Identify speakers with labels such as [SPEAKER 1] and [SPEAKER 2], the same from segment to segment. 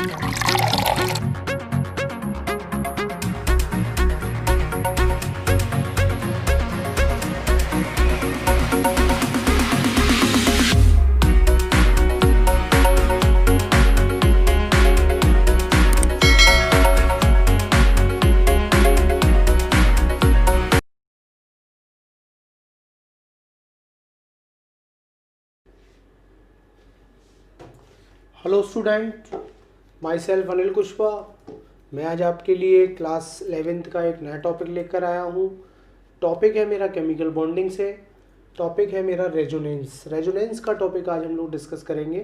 [SPEAKER 1] Hello student, my self Anil Kushwaha. मैं आज आपके लिए क्लास 11th का एक नया टॉपिक लेकर आया हूँ। टॉपिक है मेरा केमिकल बॉन्डिंग से, टॉपिक है मेरा रेजोनेंस। रेजोनेंस का टॉपिक आज हम लोग डिस्कस करेंगे।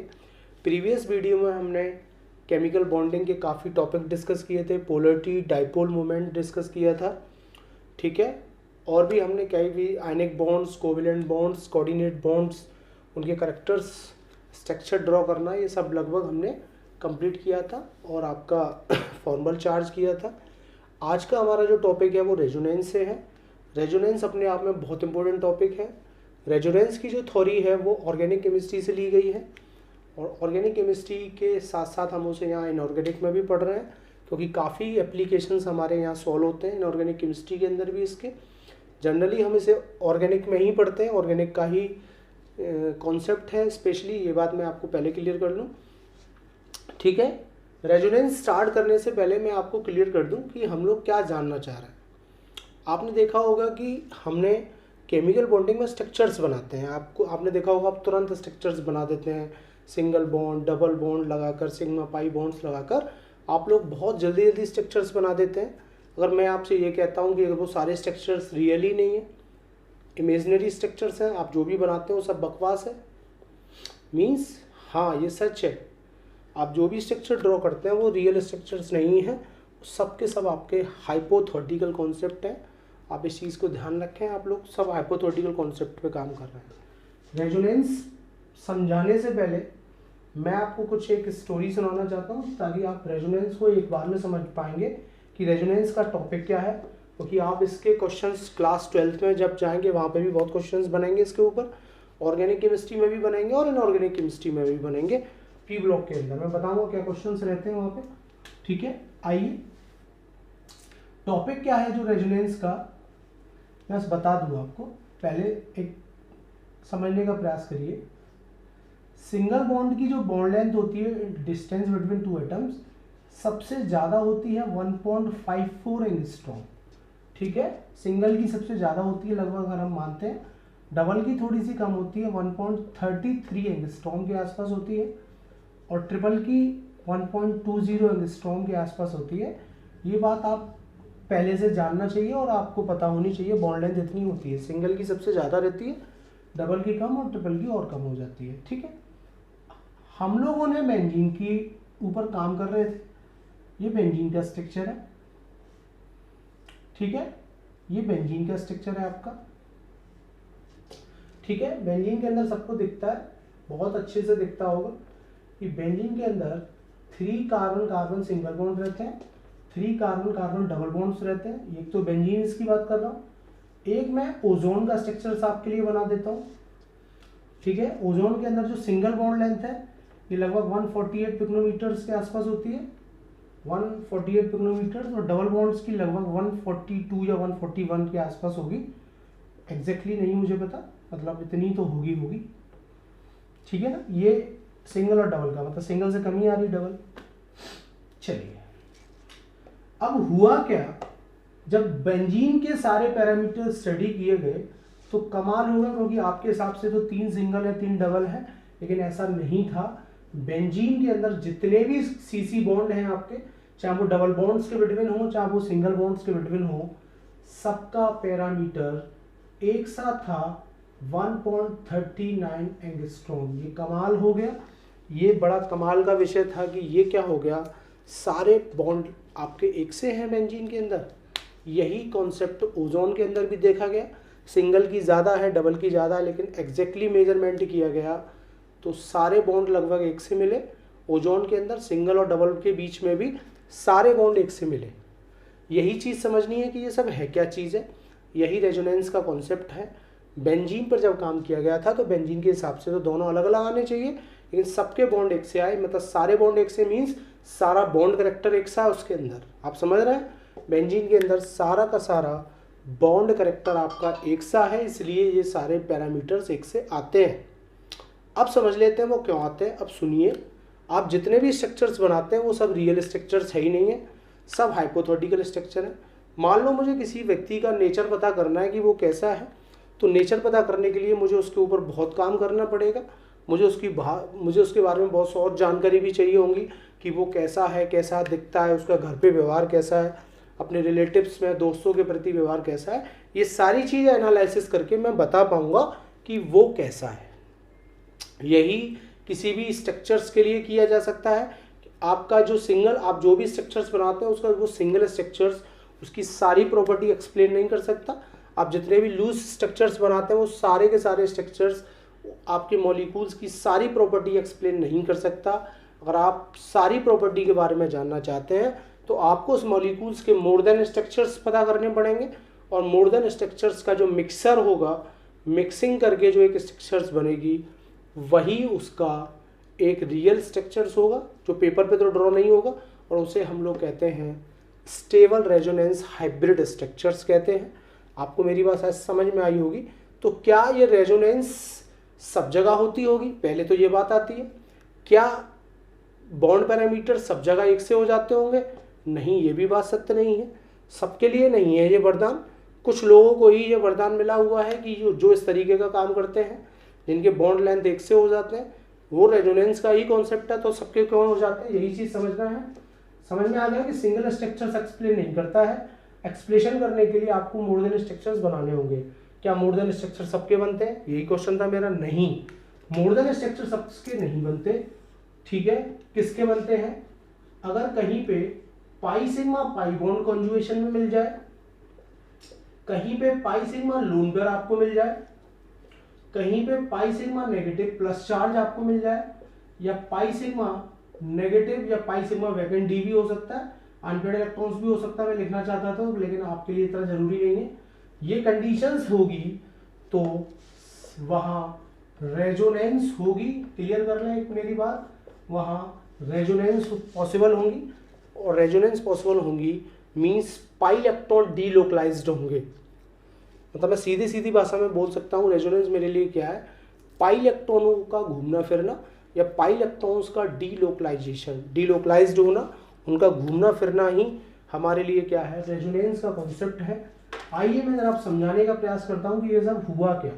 [SPEAKER 1] प्रीवियस वीडियो में हमने केमिकल बॉन्डिंग के काफ़ी टॉपिक डिस्कस किए थे। पोलरिटी, डाइपोल मोमेंट डिस्कस किया था, ठीक है। और भी हमने कई भी आयनिक bonds, covalent bonds, coordinate bonds, उनके करेक्टर्स, स्ट्रक्चर ड्रॉ करना, ये सब लगभग हमने कंप्लीट किया था और आपका फॉर्मल चार्ज किया था। आज का हमारा जो टॉपिक है वो रेजोनेंस से है। रेजोनेंस अपने आप में बहुत इंपॉर्टेंट टॉपिक है। रेजोनेंस की जो थ्योरी है वो ऑर्गेनिक केमिस्ट्री से ली गई है और ऑर्गेनिक केमिस्ट्री के साथ साथ हम उसे यहाँ इनऑर्गेनिक में भी पढ़ रहे हैं, क्योंकि काफ़ी एप्लीकेशंस हमारे यहाँ सॉल्व होते हैं इनऑर्गेनिक केमिस्ट्री के अंदर भी। इसके जनरली हम इसे ऑर्गेनिक में ही पढ़ते हैं, ऑर्गेनिक का ही कॉन्सेप्ट है स्पेशली, ये बात मैं आपको पहले क्लियर कर लूँ, ठीक है। रेजोनेंस स्टार्ट करने से पहले मैं आपको क्लियर कर दूं कि हम लोग क्या जानना चाह रहे हैं। आपने देखा होगा कि हमने केमिकल बॉन्डिंग में स्ट्रक्चर्स बनाते हैं। आपने देखा होगा आप तुरंत स्ट्रक्चर्स बना देते हैं, सिंगल बॉन्ड, डबल बॉन्ड लगाकर, सिग्मा पाई बॉन्ड्स लगाकर आप लोग बहुत जल्दी जल्दी स्ट्रक्चर्स बना देते हैं। अगर मैं आपसे ये कहता हूँ कि अगर वो सारे स्ट्रक्चर्स रियल ही नहीं है, इमेजनरी स्ट्रक्चर्स हैं, आप जो भी बनाते हो सब बकवास है, मीन्स हाँ ये सच है, आप जो भी स्ट्रक्चर ड्रॉ करते हैं वो रियल स्ट्रक्चर्स नहीं है, सब के सब आपके हाइपोथेटिकल कॉन्सेप्ट हैं। आप इस चीज़ को ध्यान रखें, आप लोग सब हाइपोथेटिकल कॉन्सेप्ट पे काम कर रहे हैं। रेजोनेंस समझाने से पहले मैं आपको कुछ एक स्टोरी सुनाना चाहता हूँ ताकि आप रेजोनेंस को एक बार में समझ पाएंगे कि रेजोनेंस का टॉपिक क्या है, क्योंकि आप इसके क्वेश्चंस क्लास 12th में जब जाएंगे वहाँ पे भी बहुत क्वेश्चंस बनेंगे इसके ऊपर। ऑर्गेनिक केमिस्ट्री में भी बनेंगे और इनऑर्गेनिक केमिस्ट्री में भी बनेंगे। पी ब्लॉक के अंदर मैं बताऊंगा क्या क्वेश्चंस रहते हैं वहाँ पे, ठीक है। आइए, टॉपिक क्या है जो रेजोनेंस का, मैं बस बता दूँ आपको। पहले एक समझने का प्रयास करिए। सिंगल बॉन्ड की जो बॉन्ड लेंथ होती है, डिस्टेंस बिटवीन टू एटम्स, सबसे ज़्यादा होती है 1.54 एंगस्ट्रॉम, ठीक है। सिंगल की सबसे ज़्यादा होती है लगभग, अगर हम मानते हैं। डबल की थोड़ी सी कम होती है, 1.33 एंगस्ट्रॉम के आसपास होती है, और ट्रिपल की 1.20 एंगस्ट्रॉम के आसपास होती है। ये बात आप पहले से जानना चाहिए और आपको पता होनी चाहिए बॉन्ड लेंथ इतनी होती है। सिंगल की सबसे ज़्यादा रहती है, डबल की कम और ट्रिपल की और कम हो जाती है, ठीक है। हम लोगों ने बेंजीन की ऊपर काम कर रहे थे। ये बेंजीन का स्ट्रक्चर है, ठीक है। ये बेंजीन का स्ट्रक्चर है आपका, ठीक है। बेंजीन के अंदर सबको दिखता है, बहुत अच्छे से दिखता होगा कि बेंजीन के अंदर 3 कार्बन कार्बन सिंगल बॉन्ड रहते हैं, 3 कार्बन कार्बन डबल बॉन्ड्स रहते हैं। एक तो बेंजीन इसकी बात कर रहा हूँ। एक मैं ओजोन का स्ट्रक्चर आपके लिए बना देता हूँ, ठीक है। ओजोन के अंदर जो सिंगल बॉन्ड लेंथ है ये लगभग 148 पिकोमीटर्स के आसपास होती है, 148 पिकोमीटर्स, और डबल बॉन्ड्स की लगभग 142 या 141 के आसपास होगी। एग्जैक्टली नहीं मुझे पता, मतलब इतनी तो होगी, ठीक है ना। ये सिंगल और डबल का मतलब सिंगल से कम ही आ रही डबल। चलिए, अब हुआ क्या, जब बेंजीन के सारे पैरामीटर स्टडी किए गए तो कमाल होगा, क्योंकि आपके हिसाब से तो 3 सिंगल है 3 डबल है, लेकिन ऐसा नहीं था। बेंजीन के अंदर जितने भी सीसी बॉन्ड हैं आपके, चाहे वो डबल बॉन्ड्स के बिटवीन हो चाहे वो सिंगल बॉन्ड्स के बिटवीन हो, सबका पैरामीटर एक सा था 1.39 एंगस्ट्रॉम। ये कमाल हो गया, ये बड़ा कमाल का विषय था कि ये क्या हो गया, सारे बॉन्ड आपके एक से हैं बेंजीन के अंदर। यही कॉन्सेप्ट ओजोन के अंदर भी देखा गया, सिंगल की ज़्यादा है डबल की ज़्यादा है, लेकिन एग्जैक्टली मेजरमेंट किया गया तो सारे बॉन्ड लगभग एक से मिले। ओजोन के अंदर सिंगल और डबल के बीच में भी सारे बॉन्ड एक से मिले। यही चीज़ समझनी है कि ये सब है क्या चीज़ है, यही रेजोनेंस का कॉन्सेप्ट है। बेंजीन पर जब काम किया गया था तो बेंजीन के हिसाब से तो दोनों अलग अलग आने चाहिए, लेकिन सबके बॉन्ड एक से आए, मतलब सारे बॉन्ड एक से मीन्स सारा बॉन्ड करेक्टर एक सा है उसके अंदर। आप समझ रहे हैं, बेंजीन के अंदर सारा का सारा बॉन्ड करेक्टर आपका एक सा है, इसलिए ये सारे पैरामीटर्स एक से आते हैं। अब समझ लेते हैं वो क्यों आते हैं। अब सुनिए, आप जितने भी स्ट्रक्चर्स बनाते हैं वो सब रियल स्ट्रक्चर्स है ही नहीं है, सब हाइपोथेटिकल स्ट्रक्चर है। मान लो मुझे किसी व्यक्ति का नेचर पता करना है कि वो कैसा है, तो नेचर पता करने के लिए मुझे उसके ऊपर बहुत काम करना पड़ेगा, मुझे उसके बारे में बहुत और जानकारी भी चाहिए होंगी कि वो कैसा है, कैसा दिखता है, उसका घर पे व्यवहार कैसा है, अपने रिलेटिव्स में दोस्तों के प्रति व्यवहार कैसा है। ये सारी चीज़ें एनालिसिस करके मैं बता पाऊँगा कि वो कैसा है। यही किसी भी स्ट्रक्चर्स के लिए किया जा सकता है। आपका जो आप जो भी स्ट्रक्चर्स बनाते हैं उसका वो सिंगल स्ट्रक्चर्स उसकी सारी प्रॉपर्टी एक्सप्लेन नहीं कर सकता। आप जितने भी लूज स्ट्रक्चर्स बनाते हैं वो सारे के सारे स्ट्रक्चर्स आपके मॉलिक्यूल्स की सारी प्रॉपर्टी एक्सप्लेन नहीं कर सकता। अगर आप सारी प्रॉपर्टी के बारे में जानना चाहते हैं तो आपको उस मॉलिक्यूल्स के मोर देन स्ट्रक्चर्स पता करने पड़ेंगे, और मोर देन स्ट्रक्चर्स का जो मिक्सर होगा, मिक्सिंग करके जो एक स्ट्रक्चर्स बनेगी वही उसका एक रियल स्ट्रक्चर्स होगा जो पेपर पे तो ड्रॉ नहीं होगा, और उसे हम लोग कहते हैं स्टेबल रेजोनेंस हाइब्रिड स्ट्रक्चर्स कहते हैं। आपको मेरी बात शायद समझ में आई होगी। तो क्या ये रेजोनेंस सब जगह होती होगी, पहले तो ये बात आती है। क्या बॉन्ड पैरामीटर सब जगह एक से हो जाते होंगे? नहीं, ये भी बात सत्य नहीं है, सबके लिए नहीं है ये वरदान। कुछ लोगों को ही ये वरदान मिला हुआ है कि जो इस तरीके का काम करते हैं, जिनके बॉन्ड लेंथ एक से हो जाते हैं, वो रेजोनेंस का ही कॉन्सेप्ट है, तो सबके क्यों हो जाते हैं, यही चीज़ समझना है। समझ में आ गया कि सिंगल स्ट्रक्चर्स एक्सप्लेन नहीं करता है, एक्सप्लेनेशन करने के लिए आपको मोर देन स्ट्रक्चर्स बनाने होंगे। क्या मोर देन स्ट्रक्चर सबके बनते हैं? यही क्वेश्चन था मेरा। नहीं, मोर देन स्ट्रक्चर सबके नहीं बनते। ठीक है, किसके बनते हैं? अगर कहीं पे pi sigma pi bond conjugation में मिल जाए, कहीं पे पाई सिग्मा लोन पेयर आपको मिल जाए, कहीं पे pi sigma negative plus charge आपको मिल जाए, या पाई सिग्मा नेगेटिव या पाई सिग्मा वैकेंट डी भी हो सकता है, अनपेड इलेक्ट्रॉन्स भी हो सकता है। मैं लिखना चाहता था लेकिन आपके लिए इतना जरूरी नहीं है। ये कंडीशंस होगी तो वहां रेजोनेंस होगी। क्लियर कर लें एक मेरी बात, वहां रेजोनेंस पॉसिबल होंगी, और रेजोनेंस पॉसिबल होंगी मींस पाई इलेक्ट्रॉन डीलोकलाइज्ड होंगे। मतलब मैं सीधी सीधी भाषा में बोल सकता हूँ रेजोनेंस मेरे लिए क्या है, पाई इलेक्ट्रॉनों का घूमना फिरना या पाई इलेक्ट्रॉन्स का डीलोकलाइजेशन, डीलोकलाइज्ड होना, उनका घूमना फिरना ही हमारे लिए क्या है, रेजोनेंस का कॉन्सेप्ट है। आइए मैं जरा समझाने का प्रयास करता हूँ कि ये सब हुआ क्या,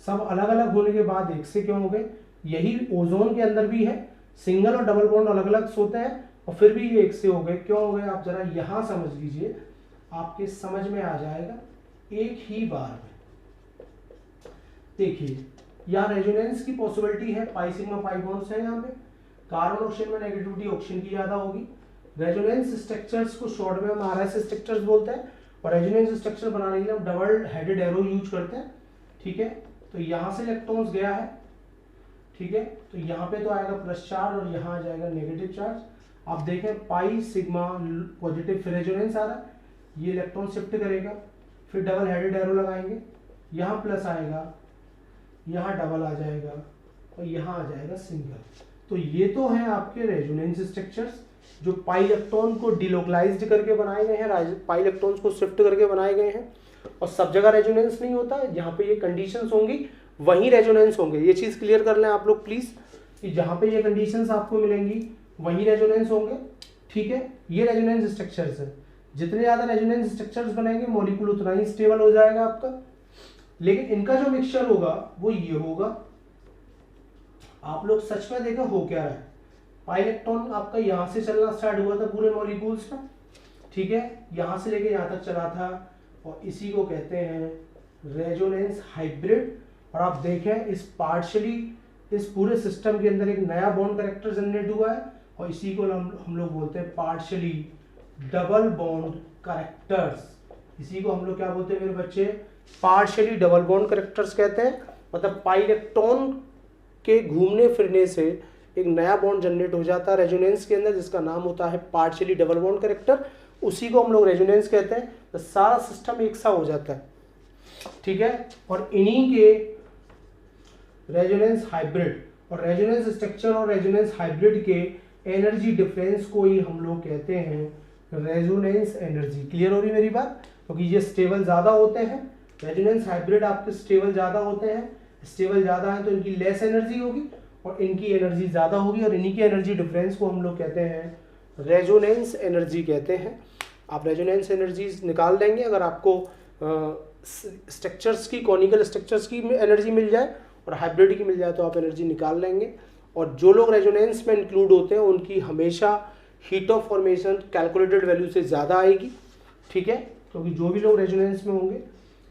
[SPEAKER 1] सब अलग अलग होने के बाद एक से क्यों हो गए। यही ओजोन के अंदर भी है, सिंगल और डबल बॉन्ड अलग अलग होते हैं और फिर भी ये एक से हो गए। क्यों हो गए आप जरा यहाँ समझ लीजिए, आपके समझ में आ जाएगा एक ही बार में। देखिए यहाँ रेजोनेंस की पॉसिबिलिटी है, पाई सिग्मा पाई बॉन्ड्स है, यहाँ पे कार्बन ऑक्सीजन में नेगेटिविटी ऑक्सीजन की ज्यादा होगी। रेजोनेंस स्ट्रक्चर्स को शॉर्ट में हम आरएस स्ट्रक्चर्स बोलते हैं, और रेजोनेंस स्ट्रक्चर बनाने के लिए हम डबल हेडेड एरो यूज करते हैं। ठीक है, तो यहाँ से इलेक्ट्रॉन्स गया है, ठीक है, तो यहाँ पे तो आएगा प्लस चार्ज और यहाँ आ जाएगा नेगेटिव चार्ज। आप देखें पाई सिग्मा पॉजिटिव फिर रेजोनेंस आ रहा है, ये इलेक्ट्रॉन शिफ्ट करेगा, फिर डबल हेडेड एरो लगाएंगे, यहाँ प्लस आएगा, यहाँ डबल आ जाएगा और यहाँ आ जाएगा सिंगल। तो ये तो है आपके रेजोनेंस स्ट्रक्चर्स जो पाई इलेक्ट्रॉन को डिलोकलाइज्ड करके बनाए गए हैं, पाई इलेक्ट्रॉन्स को शिफ्ट करके बनाए गए हैं। और सब जगह रेजोनेंस नहीं होता है, जहाँ पे ये कंडीशंस होंगी वहीं रेजोनेंस होंगे। ये चीज़ क्लियर कर लें आप लोग प्लीज़, कि जहाँ पे ये कंडीशंस आपको मिलेंगी वहीं रेजोनेंस होंगे। ठीक है, ये रेजोनेंस स्ट्रक्चर्स है। जितने ज़्यादा रेजोनेंस स्ट्रक्चर्स बनेंगे मॉलिक्यूल उतना ही स्टेबल हो जाएगा आपका, लेकिन इनका जो मिक्सचर होगा वो ये होगा। आप लोग सच में देखो हो क्या रहा है, पाई इलेक्ट्रॉन आपका यहाँ से चलना स्टार्ट हुआ था पूरे मॉलिक्यूल्स में, ठीक है, यहाँ से लेके यहाँ तक चला था, और इसी को कहते हैं रेजोनेंस हाइब्रिड। और आप देखें इस पूरे सिस्टम के अंदर एक नया बॉन्ड कैरेक्टर जनरेट हुआ है, और इसी को हम लोग बोलते हैं पार्शियली डबल बॉन्ड कैरेक्टर्स। इसी को हम लोग क्या बोलते हैं मेरे बच्चे, पार्शियली डबल बॉन्ड कैरेक्टर्स कहते हैं। मतलब पाई इलेक्ट्रॉन के घूमने फिरने से एक नया बॉन्ड जनरेट हो जाता है रेजोनेंस के अंदर, जिसका नाम होता है पार्शियली डबल बॉन्ड कैरेक्टर, उसी को हम लोग रेजोनेंस कहते हैं। तो सारा सिस्टम एक सा हो जाता है, ठीक है, और इन्हीं के रेजोनेंस हाइब्रिड और रेजोनेंस स्ट्रक्चर और रेजोनेंस हाइब्रिड के एनर्जी डिफरेंस को ही हम लोग कहते हैं रेजोनेंस एनर्जी। क्लियर हो रही मेरी बात? क्योंकि ये स्टेबल ज़्यादा होते हैं, रेजोनेंस हाइब्रिड आपके स्टेबल ज़्यादा होते हैं, स्टेबल ज़्यादा है तो इनकी लेस एनर्जी होगी और इनकी एनर्जी ज़्यादा होगी, और इन्हीं की एनर्जी डिफरेंस को हम लोग कहते हैं रेजोनेंस एनर्जी कहते हैं। आप रेजोनेंस एनर्जीज निकाल देंगे अगर आपको स्ट्रक्चर्स की, कॉनिकल स्ट्रक्चर्स की एनर्जी मिल जाए और हाइब्रिड की मिल जाए तो आप एनर्जी निकाल लेंगे। और जो लोग रेजोनेंस में इंक्लूड होते हैं उनकी हमेशा heat of formation calculated value से ज़्यादा आएगी, ठीक है, क्योंकि जो भी लोग रेजोनेंस में होंगे।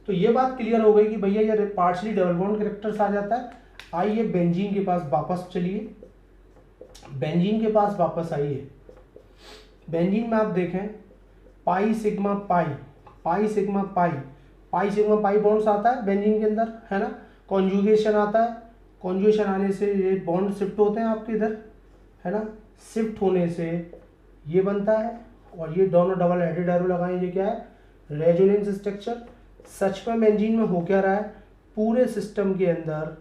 [SPEAKER 1] तो ये बात क्लियर हो गई कि भैया ये पार्शियली डबल बॉन्ड कैरेक्टर्स आ जाता है। आइए बेंजीन के पास वापस चलिए, बेंजीन के पास वापस आइए। बेंजीन में आप देखें pi sigma pi, pi sigma pi, pi sigma pi bonds आता है बेंजीन के अंदर, है ना। कॉन्जुगेशन आता है, कॉन्जुगेशन आने से ये बॉन्ड शिफ्ट होते हैं आपके इधर, है ना। शिफ्ट होने से ये बनता है और ये दोनों डबल हेडेड एरो लगाएं, ये क्या है, रेजोनेंस स्ट्रक्चर। सच में बेंजीन में हो क्या रहा है, पूरे सिस्टम के अंदर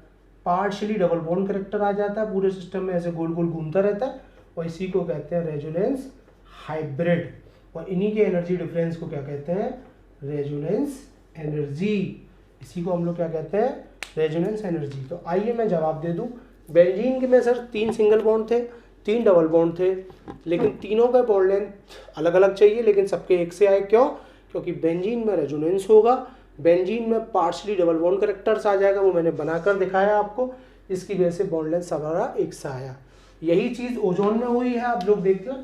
[SPEAKER 1] पार्शियली डबल बॉन्ड कैरेक्टर आ जाता है, पूरे सिस्टम में ऐसे गोल गोल घूमता रहता है और इसी को कहते हैं रेजोनेंस हाइब्रिड। और इन्हीं के एनर्जी डिफरेंस को क्या कहते हैं, रेजोनेंस एनर्जी। इसी को हम लोग क्या कहते हैं, रेजोनेंस एनर्जी। तो आइए मैं जवाब दे दूं। बेंजीन के में सर 3 सिंगल बॉन्ड थे, 3 डबल बॉन्ड थे, लेकिन तीनों का बॉन्ड लेंथ अलग अलग चाहिए, लेकिन सबके एक से आए। क्यों? क्योंकि बेंजीन में रेजोनेंस होगा, बेंजीन में पार्शियली डबल बॉन्ड कैरेक्टर्स आ जाएगा, वो मैंने बनाकर दिखाया आपको, इसकी वजह से बॉन्ड लेंथ हमारा एक सा आया। यही चीज़ ओजोन में हुई है, आप लोग देख लो,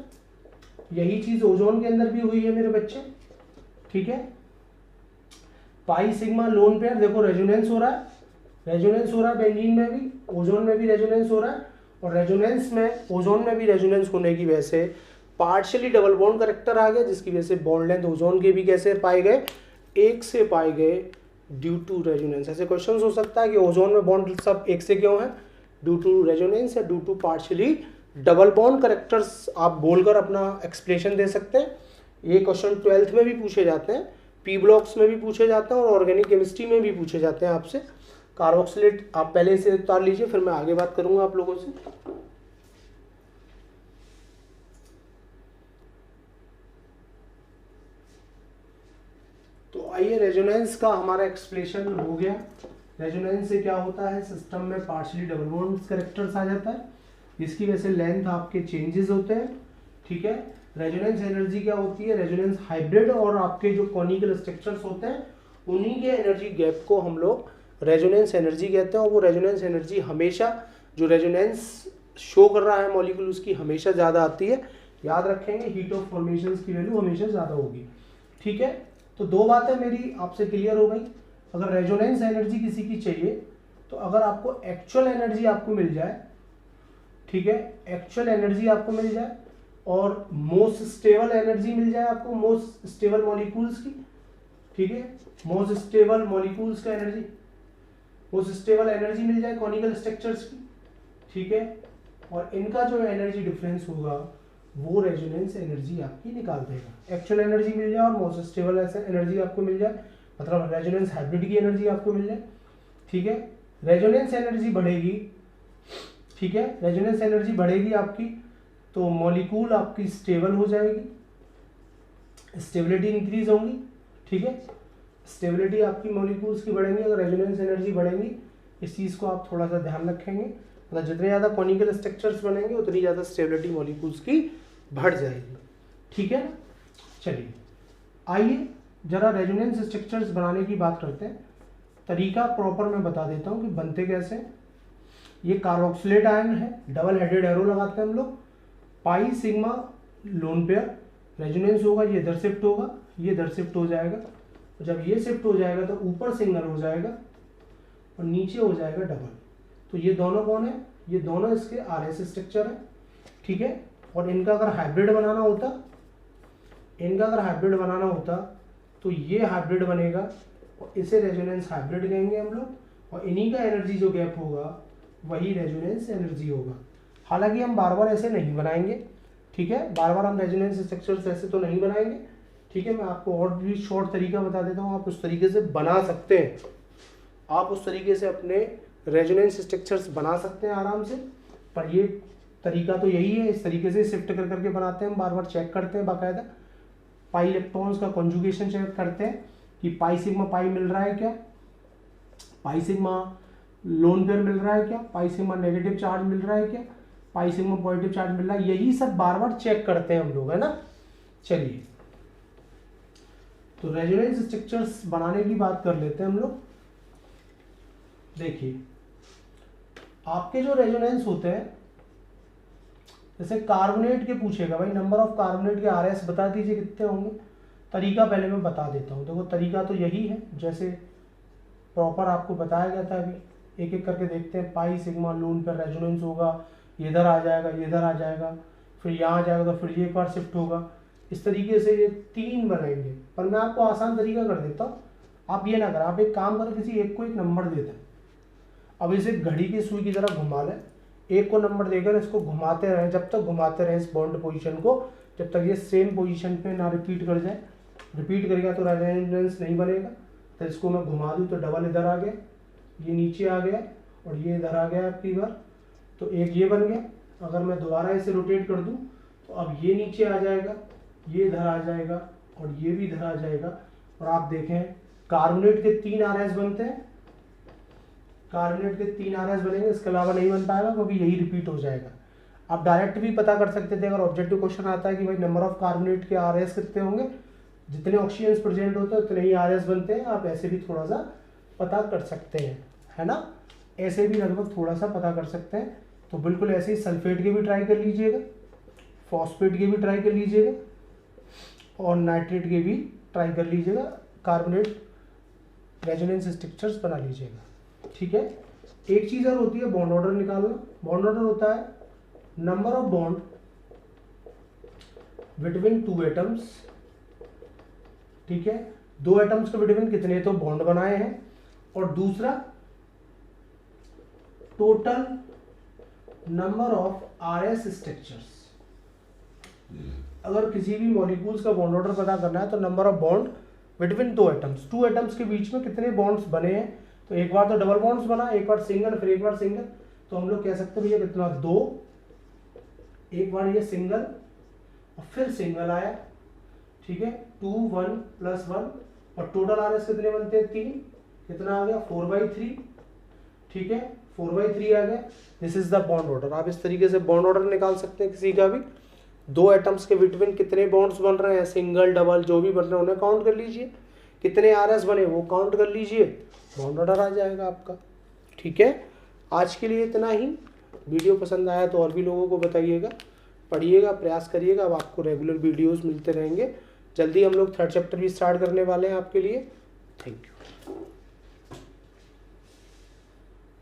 [SPEAKER 1] यही चीज़ ओजोन के अंदर भी हुई है मेरे बच्चे, ठीक है। पाई सिग्मा लोन पेयर, देखो रेजोनेंस हो रहा है, रेजोनेंस हो रहा है बेंजीन में भी, ओजोन में भी रेजोनेंस हो रहा है, और रेजोनेंस में ओजोन में भी रेजोनेंस होने की वजह से पार्शियली डबल बॉन्ड कैरेक्टर आ गया, जिसकी वजह से बॉन्ड लेंथ ओजोन के भी कैसे पाए गए, एक से पाए गए ड्यू टू रेजोनेंस। ऐसे क्वेश्चन हो सकता है कि ओजोन में बॉन्ड सब एक से क्यों है, ड्यू टू रेजोनेंस या due to partially double bond characters, आप बोलकर अपना एक्सप्लेनेशन दे सकते हैं। ये क्वेश्चन 12th में भी पूछे जाते हैं, पी ब्लॉक्स में भी पूछे जाते हैं और ऑर्गेनिक केमिस्ट्री में भी पूछे जाते हैं आपसे। कार्बोक्सिलेट आप पहले से उतार लीजिए, फिर मैं आगे बात करूंगा आप लोगों से। तो आइए, रेजोनेंस का हमारा एक्सप्लेनेशन हो गया। रेजोनेंस से क्या होता है, सिस्टम में पार्शियली डबल बॉन्ड कैरेक्टर्स आ जाता है, इसकी वजह से लेंथ आपके चेंजेस होते हैं, ठीक है। रेजोनेंस एनर्जी क्या होती है, रेजोनेंस हाइब्रिड और आपके जो कॉनिकल स्ट्रक्चर्स होते हैं उन्हीं के एनर्जी गैप को हम लोग रेजोनेंस एनर्जी कहते हैं। और वो रेजोनेंस एनर्जी हमेशा, जो रेजोनेंस शो कर रहा है मॉलिक्यूल, उसकी हमेशा ज़्यादा आती है। याद रखेंगे, हीट ऑफ फॉर्मेशन की वैल्यू हमेशा ज़्यादा होगी, ठीक है। तो दो बातें मेरी आपसे क्लियर हो गई। अगर रेजोनेंस एनर्जी किसी की चाहिए तो अगर आपको एक्चुअल एनर्जी आपको मिल जाए, ठीक है, एक्चुअल एनर्जी आपको मिल जाए और मोस्ट स्टेबल एनर्जी मिल जाए आपको, मोस्ट स्टेबल मॉलिक्यूल्स की, ठीक है, मोस्ट स्टेबल मॉलिक्यूल्स का एनर्जी, मोस्ट स्टेबल एनर्जी मिल जाए कॉनिकल स्ट्रक्चर्स की, ठीक है, और इनका जो एनर्जी डिफरेंस होगा वो रेजोनेंस एनर्जी आपकी निकाल देगा। एक्चुअल एनर्जी मिल जाए और मोस्ट स्टेबल एनर्जी आपको मिल जाए, मतलब रेजोनेंस हाइब्रिड की एनर्जी आपको मिल जाए, ठीक है। रेजोनेंस एनर्जी बढ़ेगी, ठीक है, रेजोनेंस एनर्जी बढ़ेगी आपकी तो मॉलिक्यूल आपकी स्टेबल हो जाएगी, स्टेबिलिटी इंक्रीज होगी, ठीक है, स्टेबिलिटी आपकी मॉलिक्यूल्स की बढ़ेंगी अगर रेजोनेंस एनर्जी बढ़ेंगी। इस चीज़ को आप थोड़ा सा ध्यान रखेंगे, मतलब जितने ज़्यादा कॉनिकल स्ट्रक्चर्स बनेंगे उतनी ज़्यादा स्टेबिलिटी मॉलिक्यूल्स की बढ़ जाएगी, ठीक है ना। चलिए आइए जरा रेजोनेंस स्ट्रक्चर्स बनाने की बात करते हैं। तरीका प्रॉपर मैं बता देता हूँ कि बनते कैसे। ये कार्बोक्सिलेट आयन है, डबल हेडेड एरो लगाते हैं हम लोग, pi sigma lone pair, resonance होगा, ये इधर शिफ्ट होगा, ये इधर शिफ्ट हो जाएगा, और जब ये शिफ्ट हो जाएगा तो ऊपर सिंगल हो जाएगा और नीचे हो जाएगा डबल। तो ये दोनों कौन है, ये दोनों इसके RS स्ट्रक्चर है, ठीक है। और इनका अगर हाइब्रिड बनाना होता, इनका अगर हाइब्रिड बनाना होता तो ये हाइब्रिड बनेगा और इसे रेजोनेंस हाइब्रिड कहेंगे हम लोग, और इन्हीं का एनर्जी जो गैप होगा वही रेजोनेंस एनर्जी होगा। हालांकि हम बार बार ऐसे नहीं बनाएंगे, ठीक है, बार बार हम रेजोनेंस स्ट्रक्चर्स ऐसे तो नहीं बनाएंगे, ठीक है। मैं आपको और भी शॉर्ट तरीका बता देता हूँ, आप उस तरीके से बना सकते हैं, आप उस तरीके से अपने रेजोनेंस स्ट्रक्चर्स बना सकते हैं आराम से, पर ये तरीका तो यही है, इस तरीके से शिफ्ट कर करके बनाते हैं, हम बार बार चेक करते हैं बाकायदा, पाई इलेक्ट्रॉन्स का कॉन्जुगेशन चेक करते हैं कि पाई सिग्मा पाई मिल रहा है क्या, पाई सिग्मा लोन पेयर मिल रहा है क्या, पाई सिग्मा नेगेटिव चार्ज मिल रहा है क्या, पाई सिग्मा पॉजिटिव चार्ज मिल रहा है, यही सब बार बार चेक करते हैं हम लोग, है ना। चलिए तो रेजोनेंस स्ट्रक्चर्स बनाने की बात कर लेते हैं हम लोग। देखिए आपके जो रेजोनेंस होते हैं, जैसे कार्बोनेट के पूछेगा भाई नंबर ऑफ कार्बोनेट के आरएस बता दीजिए कितने होंगे। तरीका पहले मैं बता देता हूँ। देखो तरीका तो यही है जैसे प्रॉपर आपको बताया गया था, अभी एक एक करके देखते हैं। पाई सिग्मा लोन पर रेजोनेंस होगा, ये इधर आ जाएगा, ये इधर आ जाएगा, फिर यहाँ आ जाएगा, तो फिर ये एक बार शिफ्ट होगा। इस तरीके से ये 3 बनाएंगे, पर मैं आपको आसान तरीका कर देता हूँ। आप ये ना करें, आप एक काम करें, किसी एक को एक नंबर दे दें। अब इसे घड़ी की सुई की तरह घुमा लें, एक को नंबर देकर इसको घुमाते रहें, जब तक घुमाते रहें इस बॉन्ड पोजीशन को, जब तक ये सेम पोजीशन पे ना रिपीट कर जाए। रिपीट करेगा तो रेजोनेंस नहीं बनेगा। तो इसको मैं घुमा दूँ तो डबल इधर आ गया, ये नीचे आ गया और ये इधर आ गया आपकी बार, तो एक ये बन गया। अगर मैं दोबारा इसे रोटेट कर दूँ तो अब ये नीचे आ जाएगा, ये इधर आ जाएगा और ये भी इधर आ जाएगा। और आप देखें कार्बोनेट के 3 आरएस बनते हैं, कार्बोनेट के 3 आरएस बनेंगे, इसके अलावा नहीं बन पाएगा क्योंकि यही रिपीट हो जाएगा। आप डायरेक्ट भी पता कर सकते थे, अगर ऑब्जेक्टिव क्वेश्चन आता है कि भाई नंबर ऑफ कार्बोनेट के आरएस कितने होंगे, जितने ऑक्सीजन प्रेजेंट होते हैं उतने ही आरएस बनते हैं। आप ऐसे भी थोड़ा सा पता कर सकते हैं, है ना, ऐसे भी लगभग थोड़ा सा पता कर सकते हैं। तो बिल्कुल ऐसे ही सल्फेट के भी ट्राई कर लीजिएगा, फॉस्फेट के भी ट्राई कर लीजिएगा और नाइट्रेट के भी ट्राई कर लीजिएगा। कार्बोनेट रेजोनेंस स्ट्रक्चर्स बना लीजिएगा, ठीक है। एक चीज़ और होती है बॉन्ड ऑर्डर निकालना। बॉन्ड ऑर्डर होता है number of bond between 2 atoms, ठीक है। 2 एटम्स के बिटवीन कितने तो बॉन्ड बनाए हैं, और दूसरा total number of RS structures. अगर किसी भी मॉलिक्यूल्स का बॉन्ड ऑर्डर पता करना है तो number of bond between 2 atoms, 2 atoms के बीच में कितने बॉन्ड्स बने हैं। तो एक बार तो डबल बॉन्ड्स बना, एक बार सिंगल, फिर एक बार सिंगल, तो हम लोग कह सकते हैं भैया कितना 2, एक बार ये सिंगल और फिर सिंगल आया, ठीक है, 2 1 + 1, और टोटल आरएस कितने बनते हैं 3, कितना आ गया 4/3, ठीक है, 4/3 आ गया। This is the bond order. आप इस तरीके से बॉन्ड ऑर्डर निकाल सकते हैं किसी का भी। 2 एटम्स के बिटवीन कितने बॉन्ड्स बन रहे हैं, सिंगल डबल जो भी बन रहे हैं उन्हें काउंट कर लीजिए, कितने आरएस बने वो काउंट कर लीजिए, बॉन्ड ऑर्डर आ जाएगा आपका, ठीक है। आज के लिए इतना ही। वीडियो पसंद आया तो और भी लोगों को बताइएगा, पढ़िएगा, प्रयास करिएगा। अब आपको रेगुलर वीडियोस मिलते रहेंगे। जल्दी हम लोग 3rd चैप्टर भी स्टार्ट करने वाले हैं आपके लिए। Thank you.